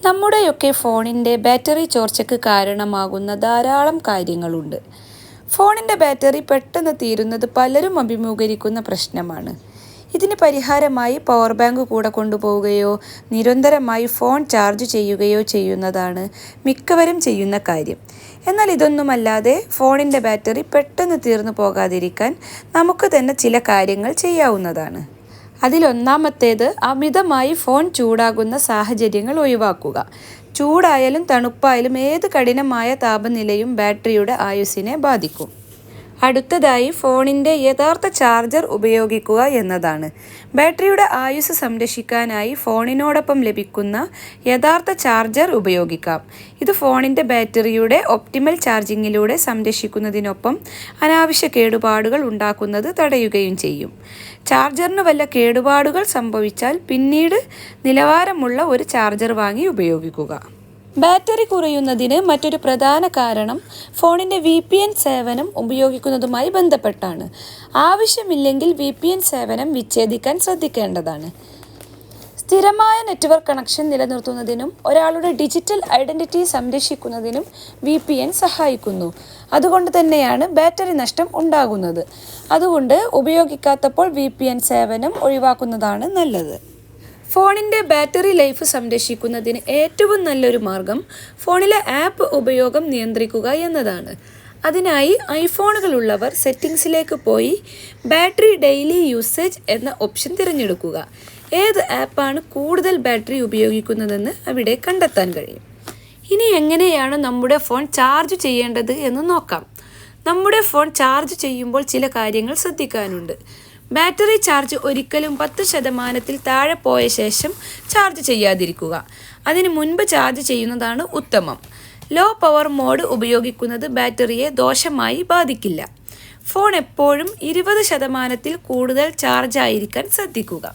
നമ്മുടെയൊക്കെ ഫോണിൻ്റെ ബാറ്ററി ചോർച്ചയ്ക്ക് കാരണമാകുന്ന ധാരാളം കാര്യങ്ങളുണ്ട്. ഫോണിൻ്റെ ബാറ്ററി പെട്ടെന്ന് തീരുന്നത് പലരും അഭിമുഖീകരിക്കുന്ന പ്രശ്നമാണ്. ഇതിന് പരിഹാരമായി പവർ ബാങ്ക് കൂടെ കൊണ്ടുപോവുകയോ നിരന്തരമായി ഫോൺ ചാർജ് ചെയ്യുകയോ ചെയ്യുന്നതാണ് മിക്കവരും ചെയ്യുന്ന കാര്യം. എന്നാൽ ഇതൊന്നുമല്ലാതെ ഫോണിൻ്റെ ബാറ്ററി പെട്ടെന്ന് തീർന്നു പോകാതിരിക്കാൻ നമുക്ക് തന്നെ ചില കാര്യങ്ങൾ ചെയ്യാവുന്നതാണ്. അതിലൊന്നാമത്തേത് അമിതമായി ഫോൺ ചൂടാകുന്ന സാഹചര്യങ്ങൾ ഒഴിവാക്കുക. ചൂടായാലും തണുപ്പായാലും ഏത് കഠിനമായ താപനിലയും ബാറ്ററിയുടെ ആയുസ്സിനെ ബാധിക്കും. അടുത്തതായി ഫോണിൻ്റെ യഥാർത്ഥ ചാർജർ ഉപയോഗിക്കുക എന്നതാണ്. ബാറ്ററിയുടെ ആയുസ് സംരക്ഷിക്കാനായി ഫോണിനോടൊപ്പം ലഭിക്കുന്ന യഥാർത്ഥ ചാർജർ ഉപയോഗിക്കാം. ഇത് ഫോണിൻ്റെ ബാറ്ററിയുടെ ഒപ്റ്റിമൽ ചാർജിങ്ങിലൂടെ സംരക്ഷിക്കുന്നതിനൊപ്പം അനാവശ്യ കേടുപാടുകൾ ഉണ്ടാക്കുന്നത് തടയുകയും ചെയ്യും. ചാർജറിന് വല്ല കേടുപാടുകൾ സംഭവിച്ചാൽ പിന്നീട് നിലവാരമുള്ള ഒരു ചാർജർ വാങ്ങി ഉപയോഗിക്കുക. ബാറ്ററി കുറയുന്നതിന് മറ്റൊരു പ്രധാന കാരണം ഫോണിൻ്റെ VPN സേവനം ഉപയോഗിക്കുന്നതുമായി ബന്ധപ്പെട്ടാണ്. ആവശ്യമില്ലെങ്കിൽ VPN സേവനം വിച്ഛേദിക്കാൻ ശ്രദ്ധിക്കേണ്ടതാണ്. സ്ഥിരമായ നെറ്റ്വർക്ക് കണക്ഷൻ നിലനിർത്തുന്നതിനും ഒരാളുടെ ഡിജിറ്റൽ ഐഡൻറ്റിറ്റി സംരക്ഷിക്കുന്നതിനും VPN സഹായിക്കുന്നു. അതുകൊണ്ട് തന്നെയാണ് ബാറ്ററി നഷ്ടം ഉണ്ടാകുന്നത്. അതുകൊണ്ട് ഉപയോഗിക്കാത്തപ്പോൾ VPN സേവനം ഒഴിവാക്കുന്നതാണ് നല്ലത്. ഫോണിൻ്റെ ബാറ്ററി ലൈഫ് സംരക്ഷിക്കുന്നതിന് ഏറ്റവും നല്ലൊരു മാർഗം ഫോണിലെ ആപ്പ് ഉപയോഗം നിയന്ത്രിക്കുക എന്നതാണ്. അതിനായി ഐഫോണുകളുള്ളവർ സെറ്റിംഗ്സിലേക്ക് പോയി ബാറ്ററി ഡെയിലി യൂസേജ് എന്ന ഓപ്ഷൻ തിരഞ്ഞെടുക്കുക. ഏത് ആപ്പാണ് കൂടുതൽ ബാറ്ററി ഉപയോഗിക്കുന്നതെന്ന് അവിടെ കണ്ടെത്താൻ കഴിയും. ഇനി എങ്ങനെയാണ് നമ്മുടെ ഫോൺ ചാർജ് ചെയ്യേണ്ടത് എന്ന് നോക്കാം. നമ്മുടെ ഫോൺ ചാർജ് ചെയ്യുമ്പോൾ ചില കാര്യങ്ങൾ ശ്രദ്ധിക്കാനുണ്ട്. ബാറ്ററി ചാർജ് ഒരിക്കലും 10% താഴെ പോയ ശേഷം ചാർജ് ചെയ്യാതിരിക്കുക. അതിന് മുൻപ് ചാർജ് ചെയ്യുന്നതാണ് ഉത്തമം. ലോ പവർ മോഡ് ഉപയോഗിക്കുന്നത് ബാറ്ററിയെ ദോഷമായി ബാധിക്കില്ല. ഫോൺ എപ്പോഴും 20% കൂടുതൽ ചാർജ് ആയിരിക്കാൻ ശ്രദ്ധിക്കുക.